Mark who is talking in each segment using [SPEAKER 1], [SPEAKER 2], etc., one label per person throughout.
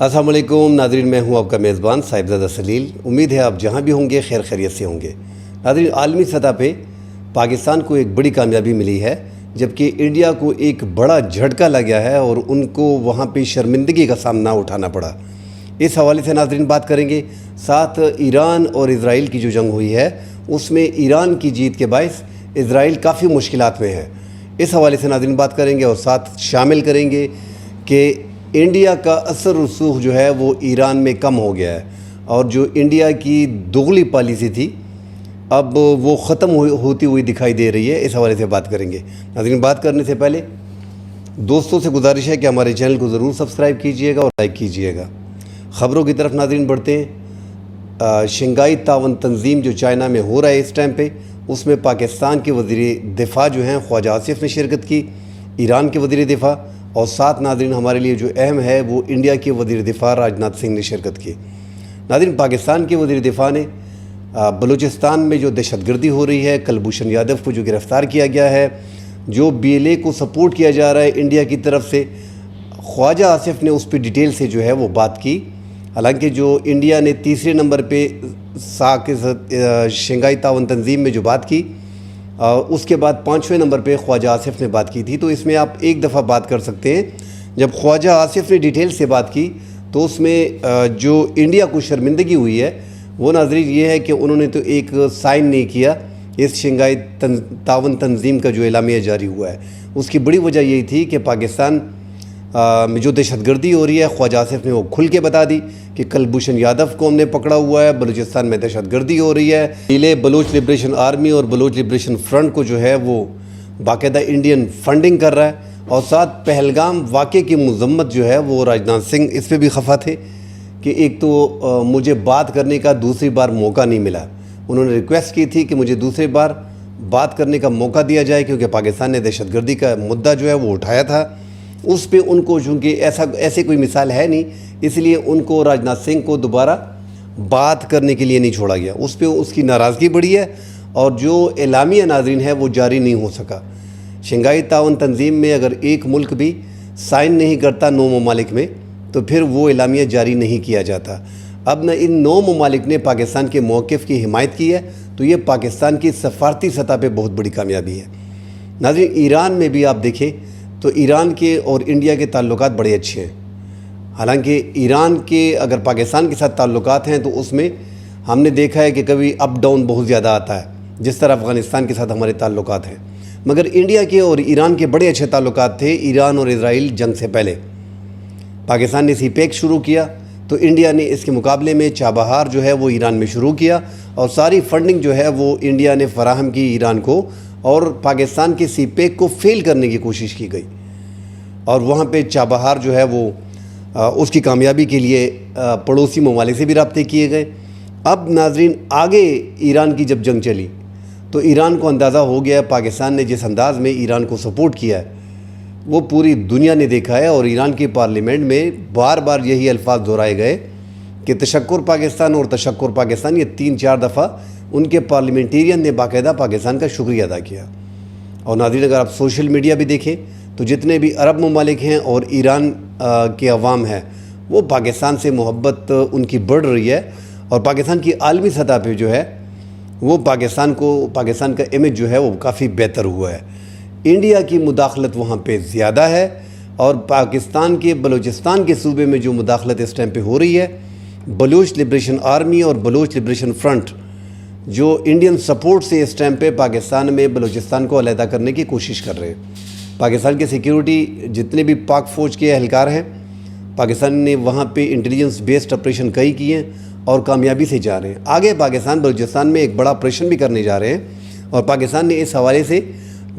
[SPEAKER 1] अस्सलाम वालेकुम नाज़रीन, मैं हूं आपका मेज़बान साहिबज़ादा सलील। उम्मीद है आप जहां भी होंगे खैर खैरियत से होंगे। नाज़रीन, आलमी सतह पे पाकिस्तान को एक बड़ी कामयाबी मिली है, जबकि इंडिया को एक बड़ा झटका लग गया है और उनको वहां पे शर्मिंदगी का सामना उठाना पड़ा। इस हवाले से नाज़रीन बात करेंगे। साथ ईरान और इज़राइल की जो जंग हुई है उसमें ईरान की जीत के बायस इज़राइल काफ़ी मुश्किलात में है। इस हवाले से नाज़रीन बात करेंगे और साथ शामिल करेंगे कि इंडिया का असर रसूख जो है वो ईरान में कम हो गया है और जो इंडिया की दोगली पॉलिसी थी अब वो ख़त्म होती हुई दिखाई दे रही है। इस हवाले से बात करेंगे। नाज़रीन, बात करने से पहले दोस्तों से गुजारिश है कि हमारे चैनल को ज़रूर सब्सक्राइब कीजिएगा और लाइक कीजिएगा। ख़बरों की तरफ नाज़रीन बढ़ते हैं। शंघाई तावन तंजीम जो चाइना में हो रहा है इस टाइम पे, उसमें पाकिस्तान के वज़ीर दिफ़ा जो हैं ख्वाजा आसिफ ने शिरकत की, ईरान के वज़ीर दिफ़ा, और साथ नाज़रीन हमारे लिए जो अहम है वो इंडिया के वज़ीर दिफ़ा राजनाथ सिंह ने शिरकत की। नाज़रीन, पाकिस्तान के वज़ीर दिफ़ा ने बलूचिस्तान में जो दहशतगर्दी हो रही है, कुलभूषण यादव को जो गिरफ़्तार किया गया है, जो BLA को सपोर्ट किया जा रहा है इंडिया की तरफ से, ख्वाजा आसिफ ने उस पर डिटेल से जो है वो बात की। हालांकि जो इंडिया ने तीसरे नंबर पे शंघाई तावन तंजीम में जो बात की, उसके बाद 5वें नंबर पे ख्वाजा आसिफ ने बात की थी। तो इसमें आप एक दफ़ा बात कर सकते हैं। जब ख्वाजा आसिफ ने डिटेल से बात की तो उसमें जो इंडिया को शर्मिंदगी हुई है वो नाज़रीन ये है कि उन्होंने तो एक साइन नहीं किया इस शंघाई तावन तंजीम का जो एलामिया जारी हुआ है। उसकी बड़ी वजह यही थी कि पाकिस्तान में जो दहशतगर्दी हो रही है, ख्वाजा आसिफ ने वो खुल के बता दी कि कुलभूषण यादव को हमने पकड़ा हुआ है, बलूचिस्तान में दहशतगर्दी हो रही है। पहले बलूच लिबरेशन आर्मी और बलूच लिबरेशन फ्रंट को जो है वो बाकायदा इंडियन फंडिंग कर रहा है। और साथ पहलगाम वाक़े की मज़म्मत जो है वो राजनाथ सिंह इस पर भी खफा थे कि एक तो मुझे बात करने का दूसरी बार मौका नहीं मिला। उन्होंने रिक्वेस्ट की थी कि मुझे दूसरी बार बात करने का मौका दिया जाए, क्योंकि पाकिस्तान ने दहशतगर्दी का मुद्दा जो है वो उठाया था। उस पे उनको चूँकि ऐसे कोई मिसाल है नहीं, इसलिए उनको राजनाथ सिंह को दोबारा बात करने के लिए नहीं छोड़ा गया। उस पे उसकी नाराज़गी बढ़ी है और जो एलामिया नाज़रीन है वो जारी नहीं हो सका। शंघाई तावन तंजीम में अगर एक मुल्क भी साइन नहीं करता 9 ममालिक में, तो फिर वो एलामिया जारी नहीं किया जाता। अब न इन 9 ममालिक ने पाकिस्तान के मौक़िफ़ की हिमायत की है, तो ये पाकिस्तान की सफारती सतह पर बहुत बड़ी कामयाबी है। नाज़रीन, ईरान में भी आप देखें तो ईरान के और इंडिया के ताल्लुकात बड़े अच्छे हैं। हालांकि ईरान के अगर पाकिस्तान के साथ ताल्लुकात हैं तो उसमें हमने देखा है कि कभी अप डाउन बहुत ज़्यादा आता है, जिस तरह अफ़गानिस्तान के साथ हमारे ताल्लुकात हैं। मगर इंडिया के और ईरान के बड़े अच्छे ताल्लुकात थे। ईरान और इज़राइल जंग से पहले पाकिस्तान ने CPEC शुरू किया तो इंडिया ने इसके मुकाबले में चाबहार जो है वो ईरान में शुरू किया और सारी फंडिंग जो है वो इंडिया ने फ़राहम की ईरान को, और पाकिस्तान के CPEC को फेल करने की कोशिश की गई और वहाँ पे चाबहार जो है वो उसकी कामयाबी के लिए पड़ोसी ममालिक से भी रब्ते किए गए। अब नाज़रीन, आगे ईरान की जब जंग चली तो ईरान को अंदाज़ा हो गया पाकिस्तान ने जिस अंदाज़ में ईरान को सपोर्ट किया है वो पूरी दुनिया ने देखा है। और ईरान की पार्लियामेंट में बार बार यही अल्फाज दोहराए गए कि तशक्कुर पाकिस्तान और तशक्कुर पाकिस्तान, ये 3-4 दफ़ा उनके पार्लियामेंटेरियन ने बाकायदा पाकिस्तान का शुक्रिया अदा किया। और नाज़रीन, अगर आप सोशल मीडिया भी देखें तो जितने भी अरब ममालिक हैं और ईरान के अवाम हैं वो पाकिस्तान से मोहब्बत उनकी बढ़ रही है और पाकिस्तान की आलमी सतह पे जो है वो पाकिस्तान का इमेज जो है वो काफ़ी बेहतर हुआ है। इंडिया की मुदाखलत वहाँ पे ज़्यादा है और पाकिस्तान के बलूचिस्तान के सूबे में जो मुदाखलत इस टाइम पे हो रही है, बलूच लिबरेशन आर्मी और बलूच लिबरेशन फ्रंट जो इंडियन सपोर्ट से इस टाइम पे पाकिस्तान में बलूचिस्तान को अलहदा करने की कोशिश कर रहे हैं। पाकिस्तान के सिक्योरिटी जितने भी पाक फ़ौज के एहलकार हैं, पाकिस्तान ने वहाँ पे इंटेलिजेंस बेस्ड ऑपरेशन कई किए हैं और कामयाबी से जा रहे हैं। आगे पाकिस्तान बलूचिस्तान में एक बड़ा ऑपरेशन भी करने जा रहे हैं और पाकिस्तान ने इस हवाले से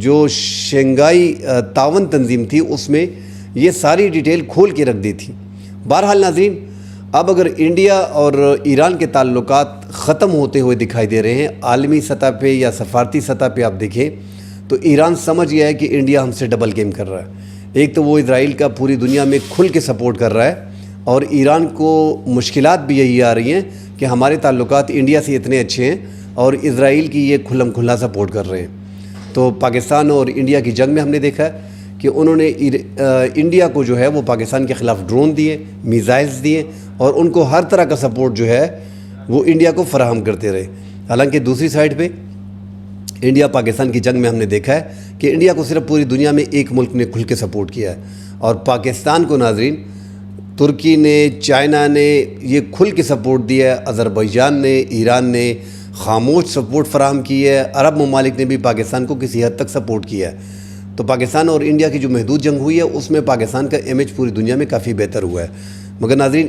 [SPEAKER 1] जो शंघाई तावन तंजीम थी उसमें ये सारी डिटेल खोल के रख दी थी। बहरहाल नाज़रीन, अब अगर इंडिया और ईरान के ताल्लुकात ख़त्म होते हुए दिखाई दे रहे हैं आलमी सतह पे या सफारती सतह पे आप देखें तो ईरान समझ गया है कि इंडिया हमसे डबल गेम कर रहा है। एक तो वो इज़राइल का पूरी दुनिया में खुल के सपोर्ट कर रहा है और ईरान को मुश्किलात भी यही आ रही हैं कि हमारे ताल्लुकात इंडिया से इतने अच्छे हैं और इज़राइल की ये खुल्लम खुल्ला सपोर्ट कर रहे हैं। तो पाकिस्तान और इंडिया की जंग में हमने देखा है کہ انہوں نے انڈیا کو جو ہے وہ پاکستان کے خلاف ڈرون دیے، میزائلز دیے، اور ان کو ہر طرح کا سپورٹ جو ہے وہ انڈیا کو فراہم کرتے رہے۔ حالانکہ دوسری سائڈ پہ انڈیا پاکستان کی جنگ میں ہم نے دیکھا ہے کہ انڈیا کو صرف پوری دنیا میں ایک ملک نے کھل کے سپورٹ کیا ہے، اور پاکستان کو ناظرین ترکی نے، چائنا نے یہ کھل کے سپورٹ دیا ہے، آذربائیجان نے، ایران نے خاموش سپورٹ فراہم کی ہے، عرب ممالک نے بھی پاکستان کو کسی حد تک سپورٹ کیا ہے۔ تو پاکستان اور انڈیا کی جو محدود جنگ ہوئی ہے اس میں پاکستان کا امیج پوری دنیا میں کافی بہتر ہوا ہے۔ مگر ناظرین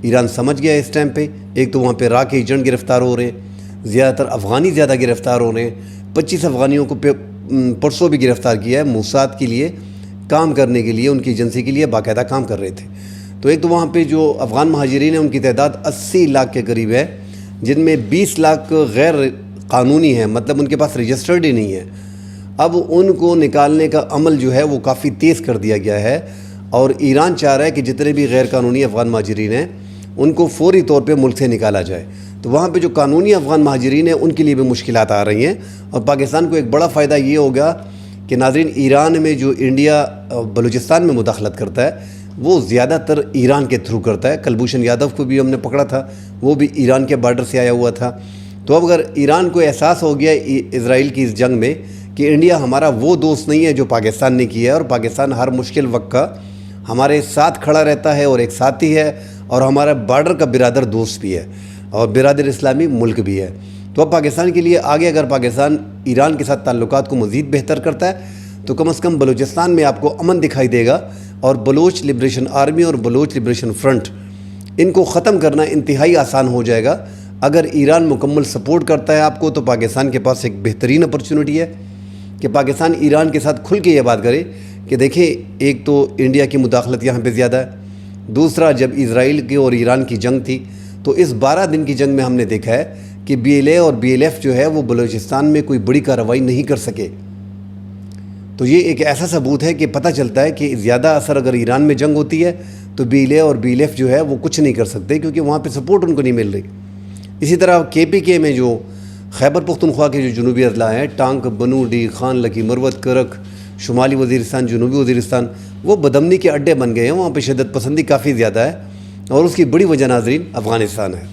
[SPEAKER 1] ایران سمجھ گیا ہے اس ٹائم پہ، ایک تو وہاں پہ را کے ایجنٹ گرفتار ہو رہے ہیں، زیادہ تر افغانی گرفتار ہو رہے ہیں، 25 افغانیوں کو پرسوں بھی گرفتار کیا ہے، موساد کے لیے کام کرنے کے لیے، ان کی ایجنسی کے لیے باقاعدہ کام کر رہے تھے۔ تو ایک تو وہاں پہ جو افغان مہاجرین ہیں ان کی تعداد 80 لاکھ کے قریب ہے، جن میں 20 لاکھ غیر قانونی ہیں، مطلب ان کے پاس رجسٹرڈ ہی نہیں ہے۔ اب ان کو نکالنے کا عمل جو ہے وہ کافی تیز کر دیا گیا ہے، اور ایران چاہ رہا ہے کہ جتنے بھی غیر قانونی افغان مہاجرین ہیں ان کو فوری طور پہ ملک سے نکالا جائے۔ تو وہاں پہ جو قانونی افغان مہاجرین ہیں ان کے لیے بھی مشکلات آ رہی ہیں، اور پاکستان کو ایک بڑا فائدہ یہ ہوگا کہ ناظرین ایران میں جو انڈیا بلوچستان میں مداخلت کرتا ہے وہ زیادہ تر ایران کے تھرو کرتا ہے۔ کلبھوشن یادو کو بھی ہم نے پکڑا تھا، وہ بھی ایران کے بارڈر سے آیا ہوا تھا۔ تو اب اگر ایران کو احساس ہو گیا اسرائیل کی اس جنگ میں کہ انڈیا ہمارا وہ دوست نہیں ہے جو پاکستان نے کیا ہے، اور پاکستان ہر مشکل وقت کا ہمارے ساتھ کھڑا رہتا ہے اور ایک ساتھی ہے، اور ہمارا بارڈر کا برادر دوست بھی ہے، اور برادر اسلامی ملک بھی ہے، تو اب پاکستان کے لیے آگے اگر پاکستان ایران کے ساتھ تعلقات کو مزید بہتر کرتا ہے تو کم از کم بلوچستان میں آپ کو امن دکھائی دے گا، اور بلوچ لبریشن آرمی اور بلوچ لبریشن فرنٹ ان کو ختم کرنا انتہائی آسان ہو جائے گا۔ اگر ایران مکمل سپورٹ کرتا ہے آپ کو تو پاکستان کے پاس ایک بہترین اپرچونٹی ہے کہ پاکستان ایران کے ساتھ کھل کے یہ بات کرے کہ دیکھیں ایک تو انڈیا کی مداخلت یہاں پہ زیادہ ہے، دوسرا جب اسرائیل کی اور ایران کی جنگ تھی تو اس 12 دن کی جنگ میں ہم نے دیکھا ہے کہ BLA اور BLF جو ہے وہ بلوچستان میں کوئی بڑی کارروائی نہیں کر سکے۔ تو یہ ایک ایسا ثبوت ہے کہ پتہ چلتا ہے کہ زیادہ اثر اگر ایران میں جنگ ہوتی ہے تو BLA اور BLF جو ہے وہ کچھ نہیں کر سکتے، کیونکہ وہاں پہ سپورٹ ان کو نہیں مل رہی۔ اسی طرح KPK میں جو خیبر پختونخوا کے جو جنوبی اضلاع ہیں، ٹانک، بنو، خان، لکی مروت، کرک، شمالی وزیرستان، جنوبی وزیرستان، وہ بدامنی کے اڈے بن گئے ہیں، وہاں پہ شدت پسندی کافی زیادہ ہے، اور اس کی بڑی وجہ ناظرین افغانستان ہے۔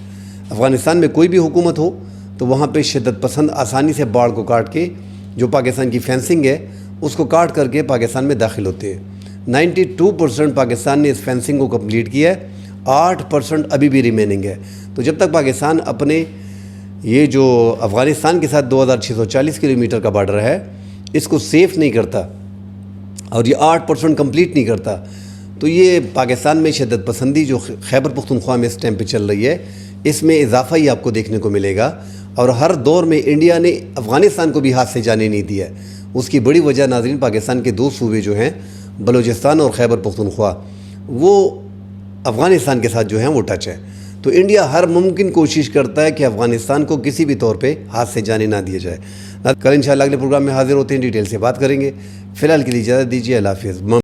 [SPEAKER 1] افغانستان میں کوئی بھی حکومت ہو تو وہاں پہ شدت پسند آسانی سے باڑ کو کاٹ کے، جو پاکستان کی فینسنگ ہے اس کو کاٹ کر کے پاکستان میں داخل ہوتے ہیں۔ 92% پاکستان نے اس فینسنگ کو کمپلیٹ کیا ہے، 8% ابھی بھی ریمیننگ ہے۔ تو جب تک پاکستان اپنے یہ جو افغانستان کے ساتھ 2640 کلومیٹر کا بارڈر ہے اس کو سیف نہیں کرتا اور یہ 8% کمپلیٹ نہیں کرتا تو یہ پاکستان میں شدت پسندی جو خیبر پختونخوا میں اس ٹائم پہ چل رہی ہے اس میں اضافہ ہی آپ کو دیکھنے کو ملے گا، اور ہر دور میں انڈیا نے افغانستان کو بھی ہاتھ سے جانے نہیں دیا ہے۔ اس کی بڑی وجہ ناظرین پاکستان کے دو صوبے جو ہیں بلوچستان اور خیبر پختونخوا، وہ افغانستان کے ساتھ جو ہیں وہ ٹچ ہے۔ تو انڈیا ہر ممکن کوشش کرتا ہے کہ افغانستان کو کسی بھی طور پہ ہاتھ سے جانے نہ دیا جائے۔ کل انشاءاللہ اگلے پروگرام میں حاضر ہوتے ہیں، ڈیٹیل سے بات کریں گے۔ فی الحال کے لیے اجازت دیجیے، اللہ حافظ۔